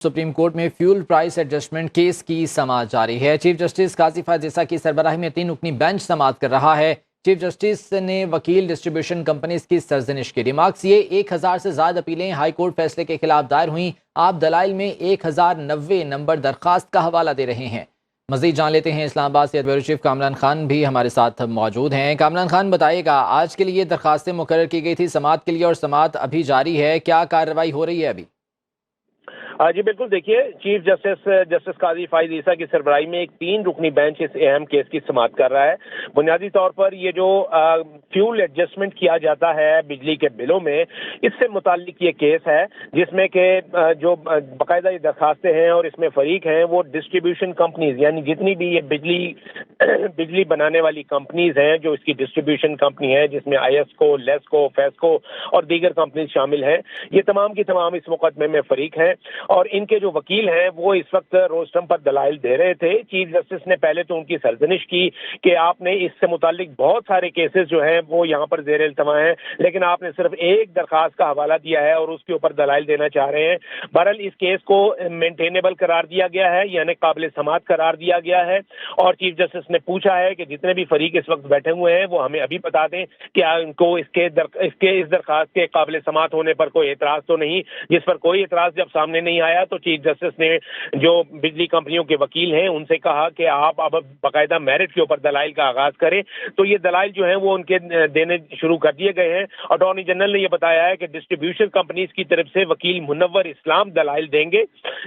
Supreme court में fuel price adjustment case की समाअत जारी है। चीफ जस्टिस काजी फायद ईसा की सरबराही में 3 रुकनी बेंच समाअत कर रहा है। चीफ जस्टिस ने वकील डिस्ट्रीब्यूशन कंपनीज की सरजनिश की। रिमार्क्स ये 1000 से ज्यादा अपीलें हाई कोर्ट फैसले के खिलाफ दायर हुई। आप दलाइल में 1090 नंबर दरखास्त का हवाला दे रहे हैं। मजीद जान लेते हैं, इस्लामाबाद से ब्यूरो चीफ कामरान खान भी हमारे साथ मौजूद हैं। कामरान खान, बताइएगा, आज के लिए दरखास्तें मुकर्रर की गई थी समाअत के लिए और समाअत अभी जारी है, क्या कार्रवाई हो रही है अभी? जी बिल्कुल, देखिए, चीफ जस्टिस काजी फायद ईसा की सरबराही में एक 3 रुकनी बेंच इस अहम केस की समाअत कर रहा है। बुनियादी तौर पर ये जो फ्यूल एडजस्टमेंट किया जाता है बिजली के बिलों में, इससे मुताल्लिक ये केस है जिसमें कि जो बाकायदा ये दरखास्तें हैं और इसमें फरीक हैं वो डिस्ट्रीब्यूशन कंपनीज, यानी जितनी भी ये बिजली बनाने वाली कंपनीज हैं, जो इसकी डिस्ट्रीब्यूशन कंपनी है जिसमें आईएसको, लेस्को, फेस्को और दीगर कंपनीज शामिल हैं, ये तमाम की तमाम इस मुकदमे में फरीक हैं और इनके जो वकील हैं वो इस वक्त रोस्टम पर दलाइल दे रहे थे। चीफ जस्टिस ने पहले तो उनकी सरजनिश की कि आपने इससे मुतालिक बहुत सारे केसेस जो हैं वो यहाँ पर ज़ेर इल्तमा हैं, लेकिन आपने सिर्फ एक दरखास्त का हवाला दिया है और उसके ऊपर दलाइल देना चाह रहे हैं। बहरहाल इस केस को मेंटेनेबल करार दिया गया है, यानी काबिल समाअत करार दिया गया है और चीफ जस्टिस ने पूछा है कि जितने भी फरीक इस वक्त बैठे हुए हैं वो हमें अभी बता दें कि उनको इस दरखास्त के काबिल समाअत होने पर कोई एतराज़ तो नहीं। जिस पर कोई एतराज़ जब सामने नहीं आया तो चीफ जस्टिस ने जो बिजली कंपनियों के वकील हैं उनसे कहा कि आप अब बाकायदा मेरिट के ऊपर दलाइल का आगाज करें। तो ये दलाइल जो हैं वो उनके देने शुरू कर दिए गए हैं। अटॉर्नी जनरल ने ये बताया है कि डिस्ट्रीब्यूशन कंपनीज की तरफ से वकील मुनव्वर इस्लाम दलाइल देंगे,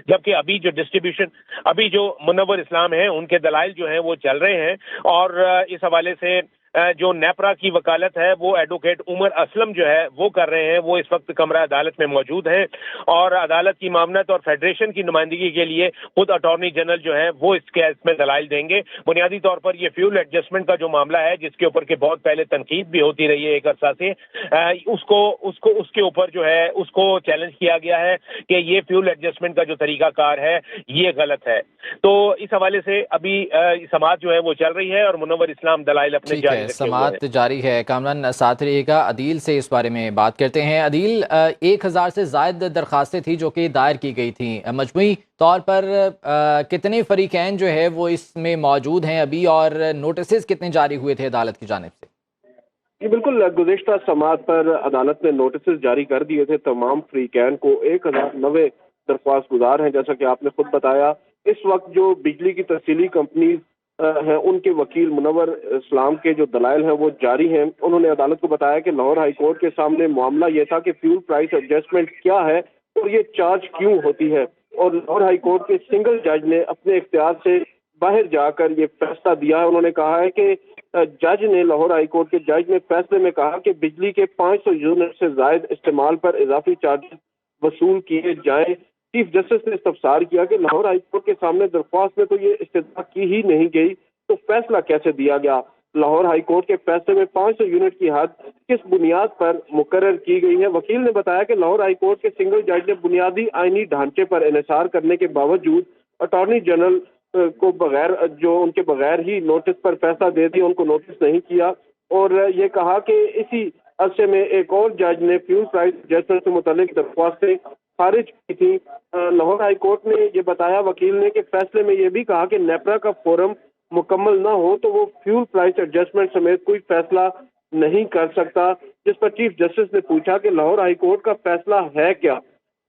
जबकि अभी जो मुनव्वर इस्लाम हैं उनके दलाइल जो हैं वो चल रहे हैं। और इस हवाले से जो नेपरा की वकालत है वो एडवोकेट उमर असलम जो है वो कर रहे हैं। वो इस वक्त कमरा अदालत में मौजूद हैं और अदालत की मामलत और फेडरेशन की नुमाइंदगी के लिए खुद अटॉर्नी जनरल जो है वो इस केस में दलाइल देंगे। बुनियादी तौर पर ये फ्यूल एडजस्टमेंट का जो मामला है जिसके ऊपर के बहुत पहले तनकीद भी होती रही है एक अरसा से, उसके ऊपर जो है उसको चैलेंज किया गया है कि ये फ्यूल एडजस्टमेंट का जो तरीकाकार है ये गलत है। तो इस हवाले से अभी समाअत जो है वो चल रही है और मुनव्वर इस्लाम दलाइल अपने जारी समाअत जारी है। कामरान, साथ रहिएगा, अदील से इस बारे में बात करते हैं। अदील, 1000 से ज्यादा दरखास्तें थी जो कि दायर की गई थी। मजमूई तौर पर कितने फरीकैन जो है वो इसमें मौजूद हैं अभी और नोटिस कितने जारी हुए थे अदालत की जानिब से? जी बिल्कुल, गुज़िश्ता समाअत पर अदालत ने नोटिस जारी कर दिए थे तमाम फरीकैन को। 1090 दरख्वास्त गुजार हैं, जैसा कि आपने खुद बताया। इस वक्त जो बिजली की तफसीली कंपनीज हैं उनके वकील मुनव्वर इस्लाम के जो दलाइल हैं वो जारी हैं। उन्होंने अदालत को बताया कि लाहौर हाई कोर्ट के सामने मामला ये था कि फ्यूल प्राइस एडजस्टमेंट क्या है और ये चार्ज क्यों होती है, और लाहौर हाई कोर्ट के सिंगल जज ने अपने इख्तियार से बाहर जाकर ये फैसला दिया है। उन्होंने कहा है कि लाहौर हाई कोर्ट के जज ने फैसले में कहा कि बिजली के 500 यूनिट से ज्यादा इस्तेमाल पर इजाफी चार्जेस वसूल किए जाएं। चीफ जस्टिस ने इस्तफसार किया कि लाहौर हाई कोर्ट के सामने दरख्वास्त में तो ये इस्तदा की ही नहीं गई, तो फैसला कैसे दिया गया? लाहौर हाई कोर्ट के फैसले में 500 यूनिट की हद किस बुनियाद पर मुकर्रर की गई है? वकील ने बताया कि लाहौर हाई कोर्ट के सिंगल जज ने बुनियादी आईनी ढांचे पर इन्हिसार करने के बावजूद अटॉर्नी जनरल को उनके बगैर ही नोटिस पर फैसला दे दिया, उनको नोटिस नहीं किया और ये कहा कि इसी अरसे में एक और जज ने फ्यूल प्राइस एडजस्टमेंट से मुतालिक दरख्वास्तें खारिज की थी। लाहौर हाई कोर्ट ने ये बताया वकील ने कि फैसले में ये भी कहा कि नेपरा का फोरम मुकम्मल ना हो तो वो फ्यूल प्राइस एडजस्टमेंट समेत कोई फैसला नहीं कर सकता। जिस पर चीफ जस्टिस ने पूछा कि लाहौर हाई कोर्ट का फैसला है क्या?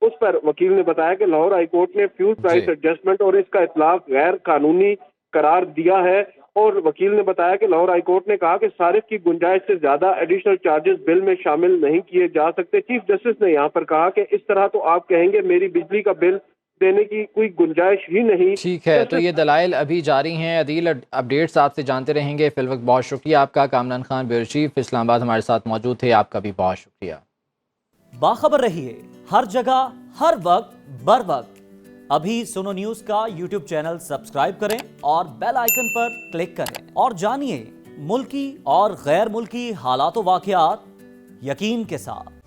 उस पर वकील ने बताया कि लाहौर हाई कोर्ट ने फ्यूल प्राइस एडजस्टमेंट और इसका इतलाक गैर कानूनी करार दिया है और वकील ने बताया कि लाहौर हाई कोर्ट ने कहा कि सारिफ की गुंजाइश से ज्यादा एडिशनल चार्जेस बिल में शामिल नहीं किए जा सकते। चीफ जस्टिस ने यहाँ पर कहा कि इस तरह तो आप कहेंगे मेरी बिजली का बिल देने की कोई गुंजाइश ही नहीं। ठीक है, तो ये दलाइल अभी जारी हैं। अदील, अपडेट्स आपसे जानते रहेंगे। फिल वक्त बहुत शुक्रिया आपका। कामरान खान, ब्यूरो चीफ, इस्लामाबाद हमारे साथ मौजूद थे। आपका भी बहुत शुक्रिया। बाखबर रहिए हर जगह हर वक्त बर वक्त। अभी सुनो न्यूज का यूट्यूब चैनल सब्सक्राइब करें और बेल आइकन पर क्लिक करें और जानिए मुल्की और गैर मुल्की हालात व वाक़यात यकीन के साथ।